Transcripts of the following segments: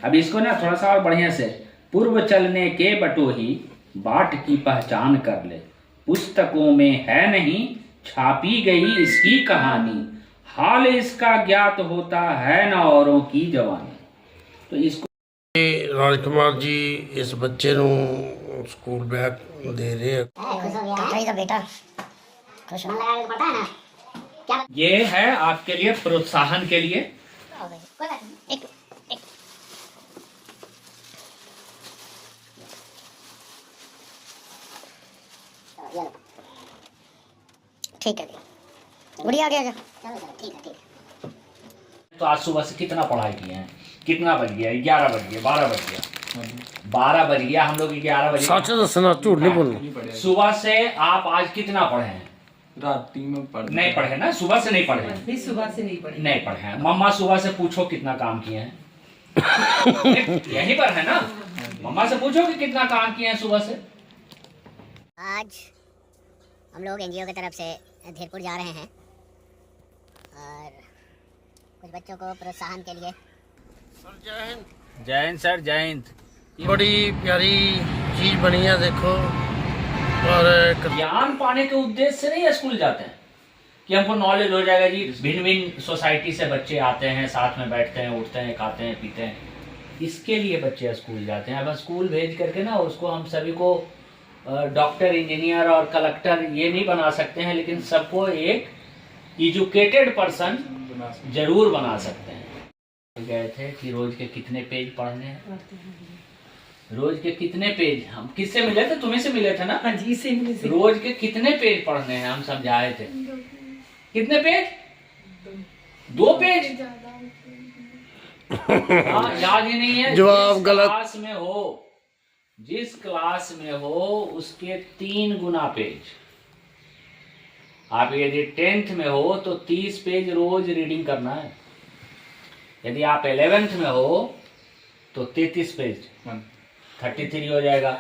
अब इसको ना थोड़ा सा और बढ़िया से, पूर्व चलने के बटोही बाट की पहचान कर ले, पुस्तकों में है नहीं छापी गई इसकी कहानी, हाल इसका ज्ञात होता है ना औरों की जवानी। तो इसको राजकुमार जी इस बच्चे ਨੂੰ ਸਕੂਲ ਬੈਗ दे रहे हैं। बेटा खुश मन लगा पता है ना क्या ये है आपके लिए प्रोत्साहन के लिए। एक ठीक है गुड़िया आ गया। चलो ठीक है। तो आज सुबह से कितना पढ़ाई किए हैं? कितना बज गया? 11 बज गया, 12 बज गया, 12 बज गया। हम लोग 11 बजे सच दसना, झूठ नहीं बोलना। सुबह से आप आज कितना पढ़े हैं? रात में पढ़े नहीं पढ़े ना, सुबह से नहीं पढ़े हैं। सुबह से नहीं पढ़े, नहीं पढ़े हैं। मम्मा सुबह से पूछो कितना काम किए हैं। यहीं पर है ना, मम्मा से पूछो कि कितना काम किए हैं सुबह से। आज हम लोग एनजीओ की तरफ से धीरपुर जा रहे हैं और कुछ बच्चों को प्रोत्साहन के लिए। जय हिंद सर, जय हिंद। बड़ी प्यारी चीज बनी है देखो। और ज्ञान पाने के उद्देश्य से नहीं स्कूल जाते हैं कि हमको नॉलेज हो जाएगा जी। भिन्न भिन्न सोसाइटी से बच्चे आते हैं, साथ में बैठते हैं, उठते हैं, खाते हैं, पीते हैं। इसके लिए बच्चे स्कूल जाते हैं। अब स्कूल भेज करके ना उसको हम सभी को डॉक्टर, इंजीनियर और कलेक्टर ये नहीं बना सकते हैं, लेकिन सबको एक एजुकेटेड पर्सन जरूर बना सकते हैं। गए थे कि रोज के कितने पेज पढ़ने हैं, रोज के कितने पेज। हम किससे मिले थे? तुम्हें से मिले थे ना? हाँ जी, से मिले थे। रोज के कितने पेज पढ़ने हैं हम समझाए थे। कितने पेज? 2 पेज। हाँ, याद ही नहीं है। जवाब गलत। क्लास में हो, जिस क्लास में हो उसके 3 गुना पेज। आप यदि 10th में हो तो 30 पेज रोज रीडिंग करना है। यदि आप 11th में हो तो 33 पेज, 33 हो जाएगा।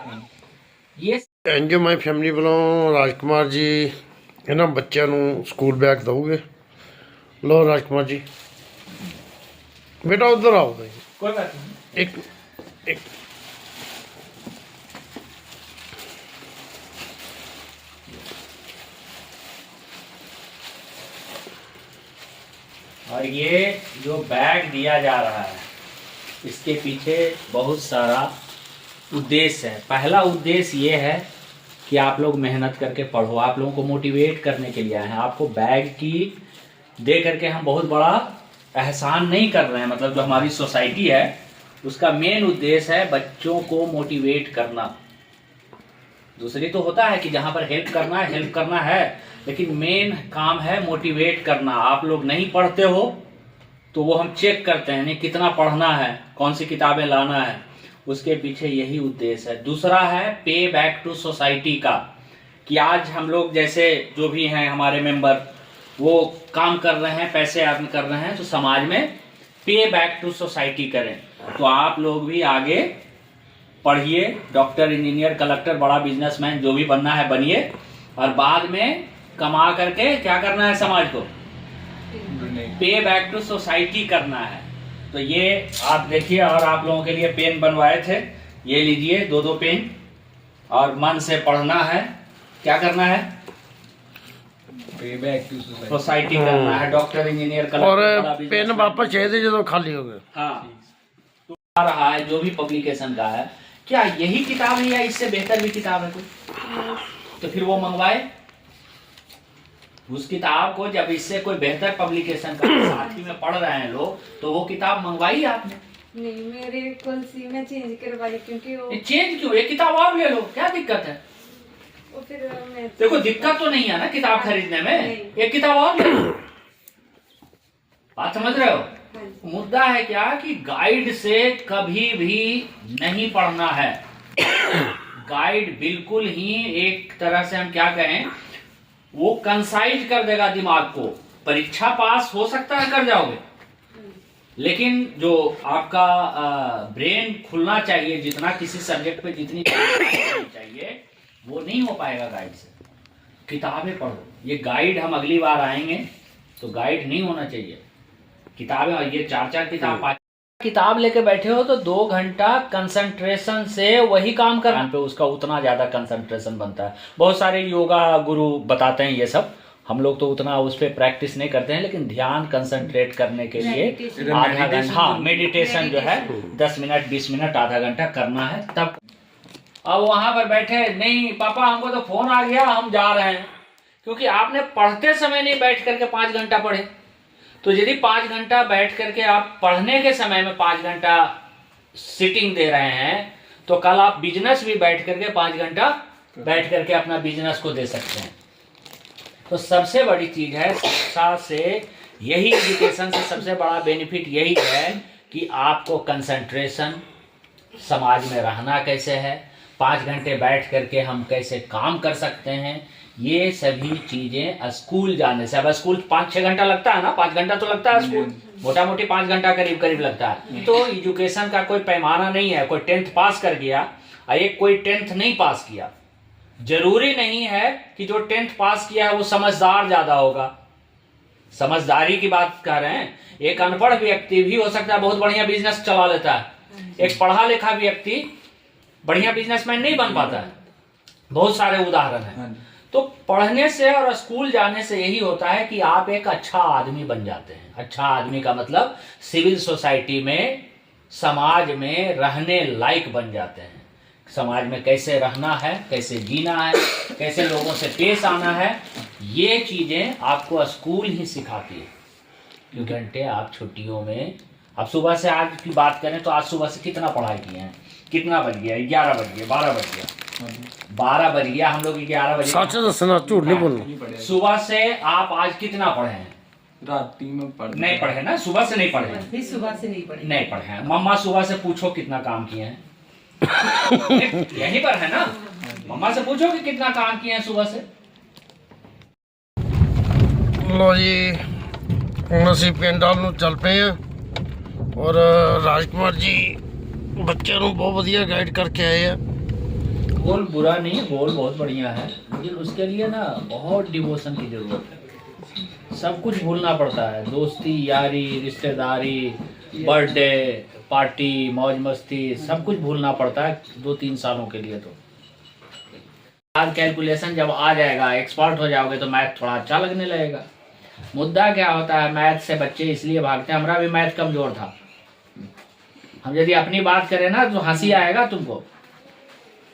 ये एनजीओ माई फैमिली वालों राजकुमार जी ਇਹਨਾਂ ਬੱਚਿਆਂ ਨੂੰ ਸਕੂਲ ਬੈਗ ਦਊਗੇ। लो राजकुमार जी बेटा उधर आओ भाई। कोई बात नहीं। एक और ये जो बैग दिया जा रहा है इसके पीछे बहुत सारा उद्देश्य है। पहला उद्देश्य ये है कि आप लोग मेहनत करके पढ़ो। आप लोगों को मोटिवेट करने के लिए आए हैं। आपको बैग की दे करके हम बहुत बड़ा एहसान नहीं कर रहे हैं। मतलब जो हमारी सोसाइटी है उसका मेन उद्देश्य है बच्चों को मोटिवेट करना। दूसरी तो होता है कि जहाँ पर हेल्प करना है, लेकिन मेन काम है मोटिवेट करना। आप लोग नहीं पढ़ते हो तो वो हम चेक करते हैं, नहीं कितना पढ़ना है, कौन सी किताबें लाना है, उसके पीछे यही उद्देश्य है। दूसरा है पे बैक टू सोसाइटी का, कि आज हम लोग जैसे जो भी हैं हमारे मेंबर वो काम कर रहे हैं, पैसे अर्न कर रहे हैं, तो समाज में पे बैक टू सोसाइटी करें। तो आप लोग भी आगे पढ़िए, डॉक्टर, इंजीनियर, कलेक्टर, बड़ा बिजनेसमैन जो भी बनना है बनिए, और बाद में कमा करके क्या करना है, समाज को पे बैक टू सोसाइटी करना है। तो ये आप देखिए, और आप लोगों के लिए पेन बनवाए थे, ये लीजिए 2 पेन, और मन से पढ़ना है। क्या करना है? पे बैक टू सोसाइटी करना है। डॉक्टर, इंजीनियर, कलेक्टर, और पेन वापस चाहिए जो खाली हो गए। हाँ, तो आ रहा है जो भी पब्लिकेशन का है, क्या यही किताब है या इससे बेहतर भी किताब है कोई? तो फिर वो मंगवाए उस किताब को। जब इससे कोई बेहतर पब्लिकेशन का साथ ही में पढ़ रहे हैं लोग, तो वो किताब मंगवाई आपने? नहीं, मेरे कल सी में चेंज करवाई, क्योंकि वो चेंज क्यों? एक किताब और ले लो, क्या दिक्कत है? वो फिर मैं देखो दिक्कत तो नहीं है ना किताब खरीदने में, एक किताब और ले लो। बात समझ रहे हो? मुद्दा है क्या कि गाइड से कभी भी नहीं पढ़ना है। गाइड बिल्कुल ही एक तरह से हम क्या कहें, वो कंसाइज कर देगा दिमाग को। परीक्षा पास हो सकता है कर जाओगे, लेकिन जो आपका ब्रेन खुलना चाहिए, जितना किसी सब्जेक्ट पे जितनी चाहिए, वो नहीं हो पाएगा गाइड से। किताबें पढ़ो। ये गाइड हम अगली बार आएंगे तो गाइड नहीं होना चाहिए, किताबें। और ये 4 किताब किताब लेके बैठे हो तो 2 घंटा कंसंट्रेशन से वही काम करना पे उसका उतना ज्यादा कंसंट्रेशन बनता है। बहुत सारे योगा गुरु बताते हैं ये सब, हम लोग तो उतना उस पर प्रैक्टिस नहीं करते हैं, लेकिन ध्यान कंसंट्रेट करने के लिए आधा घंटा, हाँ मेडिटेशन जो है 10 मिनट 20 मिनट आधा घंटा करना है तब। अब वहां पर बैठे, नहीं पापा हमको तो फोन आ गया हम जा रहे हैं, क्योंकि आपने पढ़ते समय नहीं बैठ करके 5 घंटा पढ़े। तो यदि 5 घंटा बैठ करके आप पढ़ने के समय में 5 घंटा सिटिंग दे रहे हैं, तो कल आप बिजनेस भी बैठ करके 5 घंटा बैठ करके अपना बिजनेस को दे सकते हैं। तो सबसे बड़ी चीज है शिक्षा से, यही एजुकेशन से सबसे बड़ा बेनिफिट यही है कि आपको कंसंट्रेशन, समाज में रहना कैसे है, 5 घंटे बैठ करके हम कैसे काम कर सकते हैं, ये सभी चीजें स्कूल जाने से। अब स्कूल 5-6 घंटा लगता है ना, 5 घंटा तो लगता है स्कूल, मोटा मोटी 5 घंटा करीब करीब लगता है। तो एजुकेशन का कोई पैमाना नहीं है, कोई 10th पास कर गया और एक कोई 10th नहीं पास किया। जरूरी नहीं है कि जो 10th पास किया है वो समझदार ज्यादा होगा। समझदारी की बात कर रहे हैं, एक अनपढ़ व्यक्ति भी हो सकता है बहुत बढ़िया बिजनेस चला लेता है, एक पढ़ा लिखा व्यक्ति बढ़िया बिजनेसमैन नहीं बन पाता है। बहुत सारे उदाहरण हैं। तो पढ़ने से और स्कूल जाने से यही होता है कि आप एक अच्छा आदमी बन जाते हैं। अच्छा आदमी का मतलब सिविल सोसाइटी में, समाज में रहने लायक बन जाते हैं। समाज में कैसे रहना है, कैसे जीना है, कैसे लोगों से पेश आना है, ये चीजें आपको स्कूल ही सिखाती है। क्योंकि घंटे आप छुट्टियों में, अब सुबह से आज की बात करें तो आज सुबह से कितना पढ़ाई किए हैं, कितना बज गया, 11 बज गया, 12 बज गया, 12 बज गया, हम लोग 11 बजे सच दसना, झूठ नहीं बोलना। सुबह से आप आज कितना पढ़े हैं? रात में पढ़ नहीं पढ़े ना, सुबह से नहीं पढ़े हैं। सुबह से नहीं पढ़े, नहीं पढ़े हैं। मम्मा सुबह से पूछो कितना काम किए हैं, यहीं पर है ना, मम्मा से पूछो कि कितना काम किए हैं सुबह से। लो जी, ਹੁਣ ਅਸੀਂ ਪਿੰਡ ਵੱਲ ਨੂੰ ਚੱਲ ਪਏ ਆ ਔਰ ਰਾਜਕੁਮਾਰ ਜੀ ਬੱਚਿਆਂ ਨੂੰ ਬਹੁਤ ਵਧੀਆ गाइड करके आए हैं। गोल बुरा नहीं है, गोल बहुत बढ़िया है, लेकिन उसके लिए ना बहुत डिवोशन की जरूरत है। सब कुछ भूलना पड़ता है, दोस्ती यारी रिश्तेदारी, बर्थडे पार्टी मौज मस्ती, सब कुछ भूलना पड़ता है 2-3 सालों के लिए। तो आज कैलकुलेशन जब आ जाएगा, एक्सपर्ट हो जाओगे तो मैथ थोड़ा अच्छा लगने लगेगा। मुद्दा क्या होता है, मैथ से बच्चे इसलिए भागते हैं, हमारा भी मैथ कमजोर था। हम यदि अपनी बात करें ना तो हंसी आएगा तुमको।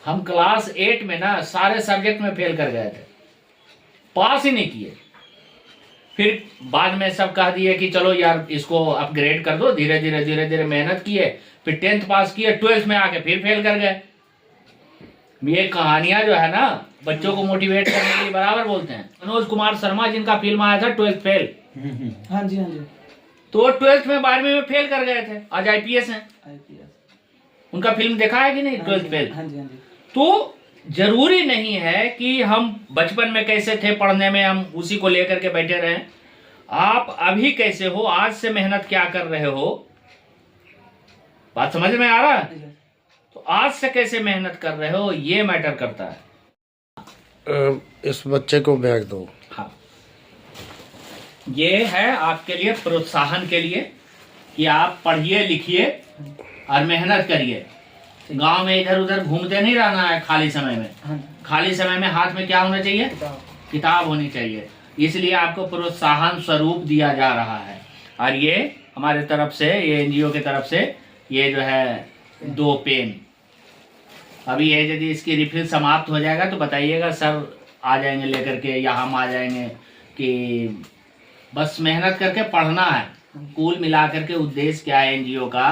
हम क्लास 8 में ना सारे सब्जेक्ट में फेल कर गए थे, पास ही नहीं किए। फिर बाद में सब कह दिए कि चलो यार इसको अपग्रेड कर दो, धीरे धीरे धीरे धीरे मेहनत किए, फिर 10th पास किए, 12th में आके फिर फेल कर गए। ये कहानियां जो है ना बच्चों को मोटिवेट करने के लिए बराबर बोलते हैं। मनोज कुमार शर्मा जिनका फिल्म आया था 12th फेल, हाँ जी हाँ जी, तो 12th में 12वीं में फेल कर गए थे, आज IPS हैं। उनका फिल्म देखा है कि नहीं, 12th फेल। हाँ जी हाँ जी। तो जरूरी नहीं है कि हम बचपन में कैसे थे पढ़ने में हम उसी को लेकर के बैठे रहें। आप अभी कैसे हो, आज से मेहनत क्या कर रहे हो, बात समझ में आ रहा है? तो आज से कैसे मेहनत कर रहे हो ये मैटर करता है। इस बच्चे को बैग दो। हाँ, ये है आपके लिए प्रोत्साहन के लिए कि आप पढ़िए लिखिए और मेहनत करिए। गांव में इधर उधर घूमते नहीं रहना है खाली समय में। खाली समय में हाथ में क्या होना चाहिए, किताब होनी चाहिए। इसलिए आपको प्रोत्साहन स्वरूप दिया जा रहा है। और ये हमारे तरफ से, ये NGO की तरफ से, ये जो है 2 पेन। अभी ये यदि इसकी रिफिल समाप्त हो जाएगा तो बताइएगा, सर आ जाएंगे लेकर के या हम आ जाएंगे। कि बस मेहनत करके पढ़ना है। कुल मिला करके उद्देश्य क्या है NGO का,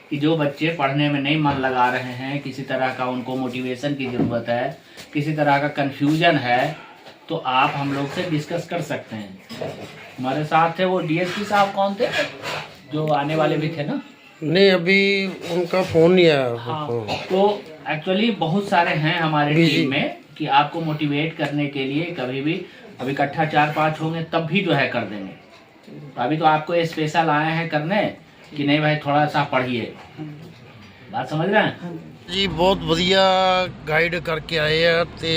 कि जो बच्चे पढ़ने में नहीं मन लगा रहे हैं, किसी तरह का उनको मोटिवेशन की ज़रूरत है, किसी तरह का कन्फ्यूजन है, तो आप हम लोग से डिस्कस कर सकते हैं। हमारे साथ थे वो DSP साहब, कौन थे जो आने वाले भी थे ना? नहीं, अभी उनका फोन नहीं आया। हाँ, तो एक्चुअली बहुत सारे हैं हमारे टीम में कि आपको मोटिवेट करने के लिए कभी भी, अभी इकट्ठा 4-5 होंगे तब भी जो है कर देंगे। तो अभी तो आपको स्पेशल आए हैं करने कि नहीं भाई थोड़ा सा पढ़िए, बात समझ रहे हैं जी। बहुत ਵਧੀਆ गाइड करके आए ਆ ਤੇ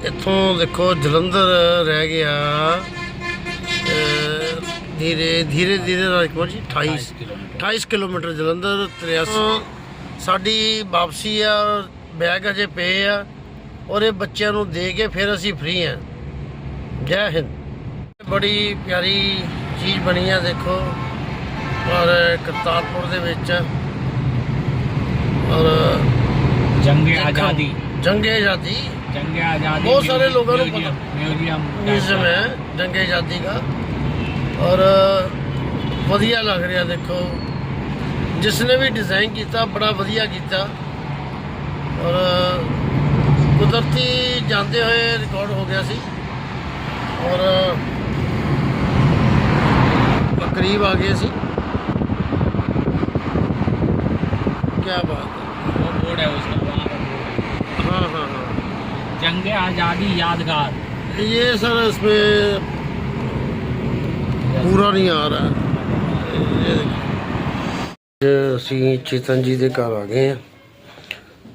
ਇੱਥੋਂ ਦੇਖੋ ਜਲੰਧਰ ਰਹਿ ਗਿਆ धीरे धीरे धीरे राजकुमार जी 28 किलोमीटर 28 ਕਿਲੋਮੀਟਰ ਜਲੰਧਰ 83 ਸਾਡੀ ਵਾਪਸੀ ਆ ਬੈਗ ਅਜੇ ਪਏ ਆ ਔਰ ਇਹ ਬੱਚਿਆਂ ਨੂੰ ਦੇ ਕੇ ਫਿਰ ਅਸੀਂ ਫ੍ਰੀ ਆ ਜੈ ਹਿੰਦ ਬੜੀ ਪਿਆਰੀ ਚੀਜ਼ ਬਣੀ ਆ ਦੇਖੋ ਔਰ ਕਰਤਾਰਪੁਰ ਦੇ ਵਿੱਚ ਔਰ जंगे आज़ादी ਜੰਗੇ ਆਜ਼ਾਦੀ जंगे आज़ादी बहुत सारे लोगों को म्यूजियम म्यूजियम म्यूजियम है जंगे आज़ादी का और ਵਧੀਆ ਲੱਗ ਰਿਹਾ ਦੇਖੋ जिसने भी डिज़ाइन किया बड़ा ਵਧੀਆ ਕੀਤਾ और कुदरती जाते हुए रिकॉर्ड हो गया सी और करीब आ गए सी क्या बात है वो बोर्ड है उसका वहाँ पर बोर्ड है। हाँ हाँ हाँ जंगे आज़ादी यादगार ये सर इसमें पूरा नहीं आ रहा है ਅਸੀਂ ਚੇਤਨ ਜੀ ਦੇ ਘਰ ਆ ਗਏ ਆ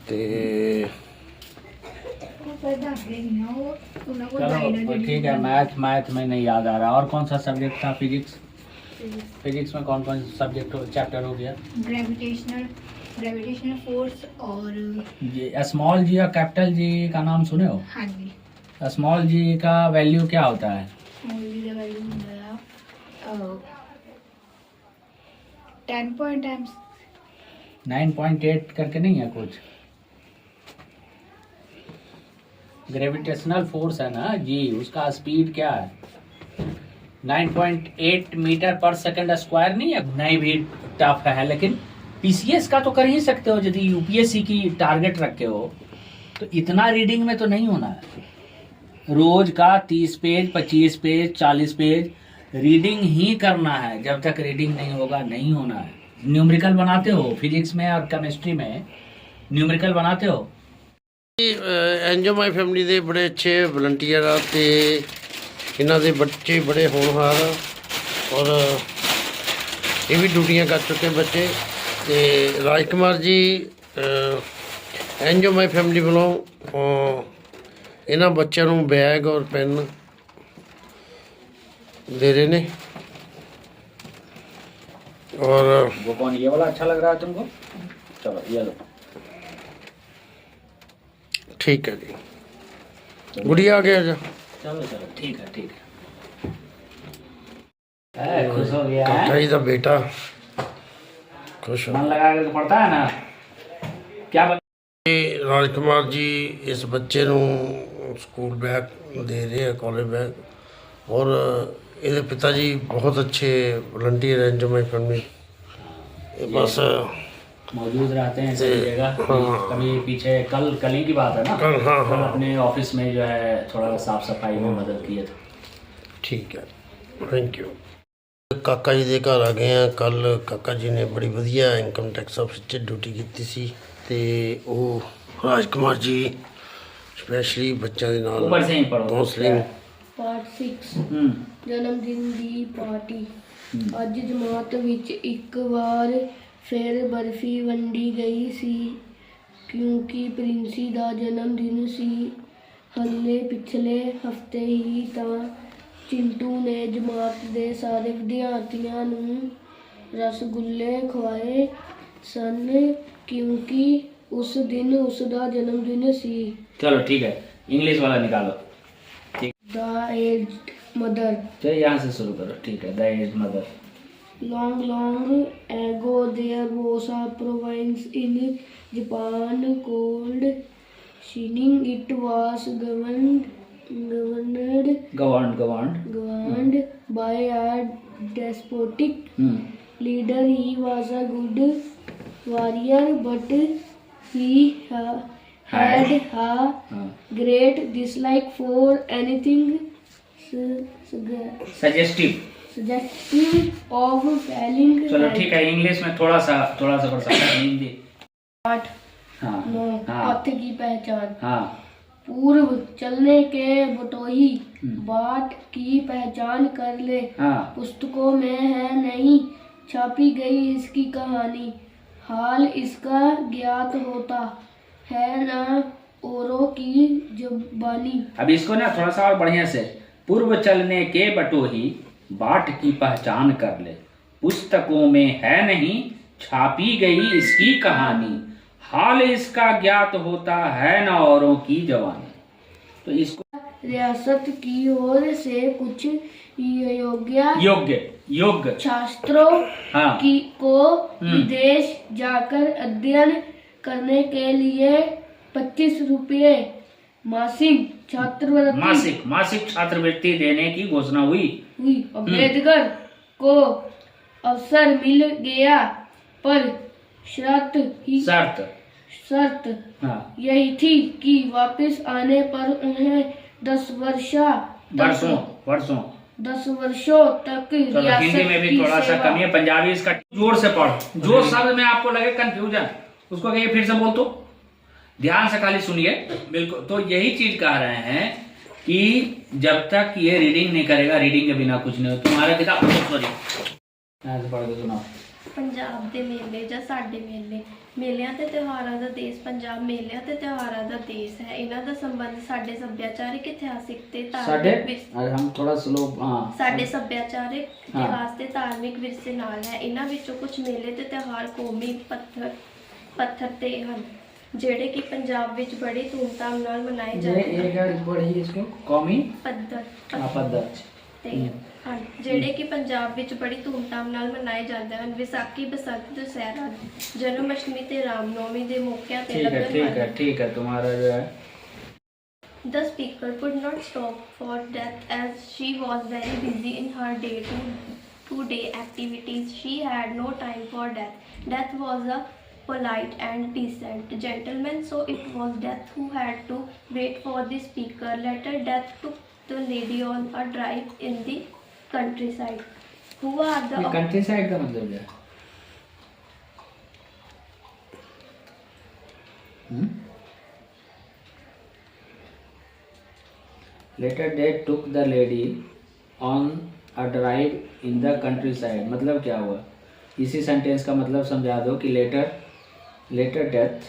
ਤੇ चलो ठीक है मैथ में नहीं याद आ रहा और कौन सा सब्जेक्ट था फिजिक्स में कौन कौन सब्जेक्ट चैप्टर हो गया ग्रेविटेशनल फोर्स और ये स्मॉल जी और कैपिटल जी का नाम सुने हो हाँ जी स्मॉल जी का वैल्यू क्या होता है मूवी का वैल्यू मेरा 10 पॉइंट टाइम्स 9.8 करके नहीं है कुछ ग्रेविटेशनल फोर्स है ना जी उसका स्पीड क्या है 9.8 मीटर पर सेकंड स्क्वायर नहीं है नहीं भी टफ है लेकिन पीसीएस का तो कर ही सकते हो यदि यूपीएससी की टारगेट रखे हो तो इतना रीडिंग में तो नहीं होना है रोज का 30 पेज 25 पेज 40 पेज रीडिंग ही करना है जब तक रीडिंग नहीं होगा नहीं होना है न्यूमेरिकल बनाते हो फिजिक्स में और केमिस्ट्री में न्यूमेरिकल बनाते हो ਐਨਜੋ ਮਾਈ ਫੈਮਿਲੀ ਦੇ ਬੜੇ ਅੱਛੇ ਵਲੰਟੀਅਰ ਆ ਤੇ ਇਹਨਾਂ ਦੇ ਬੱਚੇ ਬੜੇ ਹੋਣਹਾਰ ਆ ਔਰ ਇਹ ਵੀ ਡਿਊਟੀਆਂ ਕਰ ਚੁੱਕੇ ਬੱਚੇ ਤੇ ਰਾਜਕੁਮਾਰ ਜੀ ਐਨਜੋ ਮਾਈ ਫੈਮਿਲੀ ਵੱਲੋਂ ਇਹਨਾਂ ਬੱਚਿਆਂ ਨੂੰ ਬੈਗ ਔਰ ਪੈਨ दे रहे ने और वो कौन ये वाला अच्छा लग रहा है तुमको चलो ये लो ठीक है जी गुड़िया आ गया जा चलो चलो ठीक है खुश हो गया है काका जी का बेटा खुश हो मन लगा के पढ़ता है ना क्या राजकुमार जी इस बच्चे ਨੂੰ स्कूल बैग दे रहे हैं कॉलेज बैग और ਇਹਦੇ पिता जी बहुत अच्छे वॉलंटियर हैं जो मैं फैमिली बस मौजूद रहते हैं सही जगह हाँ। कभी पीछे कल ही की बात है ना कल हाँ कल हाँ अपने ऑफिस में जो है थोड़ा साफ सफाई में मदद किए थे ठीक है थैंक यू ਕਾਕਾ ਜੀ ਦੇ ਘਰ ਆ ਗਏ ਆ ਕੱਲ ਕਾਕਾ ਜੀ ਨੇ ਬੜੀ ਵਧੀਆ ਇਨਕਮ ਟੈਕਸ ਆਫਿਸ 'ਚ ਡਿਊਟੀ ਕੀਤੀ ਸੀ ਤੇ ਉਹ ਰਾਜਕੁਮਾਰ ਜੀ ਸਪੈਸ਼ਲੀ ਬੱਚਿਆਂ ਦੇ ਨਾਲ ऊपर से ही पढ़ो ਕਾਉਂਸਲਿੰग ਪਾਰਟ 6 ਜਨਮ ਦਿਨ ਦੀ ਪਾਰਟੀ ਅੱਜ ਜਮਾਤ ਵਿੱਚ ਇੱਕ ਵਾਰ ਫਿਰ ਬਰਫੀ ਵੰਡੀ ਗਈ ਸੀ ਕਿਉਂਕਿ ਪ੍ਰਿੰਸੀ ਦਾ ਜਨਮ ਦਿਨ ਸੀ ਹਲੇ ਪਿਛਲੇ ਹਫਤੇ ਹੀ ਤਾਂ ਚਿੰਟੂ ਨੇ ਜਮਾਤ ਦੇ ਸਾਰੇ ਵਿਦਿਆਰਥੀਆਂ ਨੂੰ ਰਸਗੁੱਲੇ ਖਵਾਏ ਸਨ ਕਿਉਂਕਿ ਉਸ ਦਿਨ ਉਸ ਦਾ ਜਨਮ ਦਿਨ ਸੀ चलो ठीक है इंग्लिश वाला निकालो द एज्ड मदर चलो यहाँ से शुरू करो ठीक है the aged mother long ago there was a province in Japan called Shining. It was governed by a despotic leader. He was a good warrior, but he had a great dislike for anything suggestive of failing. चलो ठीक है English में थोड़ा सा पढ़ सकते हैं हिंदी पाठ हाँ 9 हाँ पथ की पहचान हाँ पूर्व चलने के बटोही बाट की पहचान कर ले हाँ पुस्तकों में है नहीं छापी गई इसकी कहानी हाल इसका ज्ञात होता है ना औरों की जुबानी। अब इसको ना थोड़ा सा और बढ़िया से पूर्व चलने के बटोही बाट की पहचान कर ले। पुस्तकों में है नहीं छापी गई इसकी कहानी, हाल इसका ज्ञात होता है न औरों की जवानी। तो इसको रियासत की ओर से कुछ योग्य छात्रों हाँ को विदेश जाकर अध्ययन करने के लिए 25 रुपये मासिक छात्रवृत्ति देने की घोषणा हुई। अम्बेडकर को अवसर मिल गया, पर शर्त हाँ। यही थी कि वापस आने पर उन्हें 10 वर्षों तक रियासत हिंदी में भी थोड़ा सा कमी है, पंजाबी इसका जोर से पढ़ो। जो शब्द में आपको लगे कंफ्यूजन उसको कहिए फिर से बोल, तो ध्यान से खाली सुनिए बिल्कुल। तो यही चीज कह रहे हैं कि जब तक ये रीडिंग नहीं करेगा, रीडिंग के बिना कुछ नहीं हो। तुम्हारा किताब पढ़ के सुनाओ। ਪੰਜਾਬ ਦੇ ਮੇਲੇ ਜਾਂ ਸਾਡੇ ਮੇਲਿਆਂ ਤੇ ਤਿਉਹਾਰਾਂ ਦਾ ਦੇਸ਼ ਪੰਜਾਬ ਮੇਲਿਆਂ ਤੇ ਤਿਉਹਾਰਾਂ ਦਾ ਦੇਸ਼ ਹੈ। ਇਹਨਾਂ ਦਾ ਸੰਬੰਧ ਸਾਡੇ ਸੱਭਿਆਚਾਰਕ, ਇਤਿਹਾਸਿਕ ਤੇ ਧਾਰਮਿਕ ਸਾਡੇ ਸੱਭਿਆਚਾਰਕ ਇਤਿਹਾਸ ਤੇ ਧਾਰਮਿਕ ਵਿਰਸੇ ਨਾਲ ਹੈ। ਇਹਨਾਂ ਵਿੱਚੋਂ ਕੁਝ ਮੇਲੇ ਤੇ ਤਿਉਹਾਰ ਕੌਮੀ ਪੱਧਰ ਤੇ ਹਨ, ਜਿਹੜੇ ਕਿ ਪੰਜਾਬ ਵਿੱਚ ਬੜੀ ਧੂਮਧਾਮ ਨਾਲ ਮਨਾਏ ਜਾਂਦੇ ਹਨ। ਕੌਮੀ ਪੱਧਰ ਤੇ ਹਨ, ਜਿਹੜੇ ਕਿ ਪੰਜਾਬ ਵਿੱਚ ਬੜੀ ਧੂਮਧਾਮ ਨਾਲ ਮਨਾਏ ਜਾਂਦੇ ਹਨ। ਵਿਸਾਖੀ, ਬਸੰਤ, ਦੁਸਹਿਰਾ, ਜਨਮ ਅਸ਼ਟਮੀ ਤੇ ਰਾਮਨੌਮੀ ਦੇ ਮੌਕਿਆਂ ਤੇ ठीक है तुम्हारा जो है। The speaker could not stop for death as she was very busy in her day-to-day activities. She had no time for death. Death was a polite and decent gentleman, so it was Death who had to wait for the speaker. Later, Death took the lady on a drive in the countryside. Who are the countryside का मतलब क्या है? Later they took the lady on a drive in the countryside, मतलब क्या हुआ? इसी sentence का मतलब समझा दो कि later Death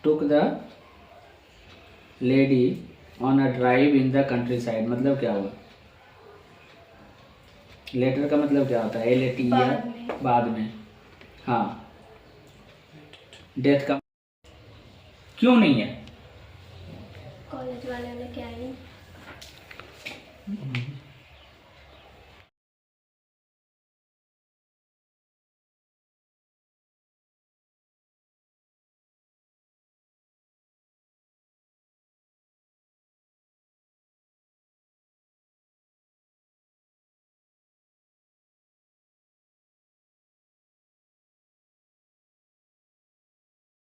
took the lady on a drive in the countryside, मतलब क्या हुआ? लेटर का मतलब क्या होता है? बाद में। हाँ, डेथ का क्यों नहीं है? कॉलेज वाले ने क्या ही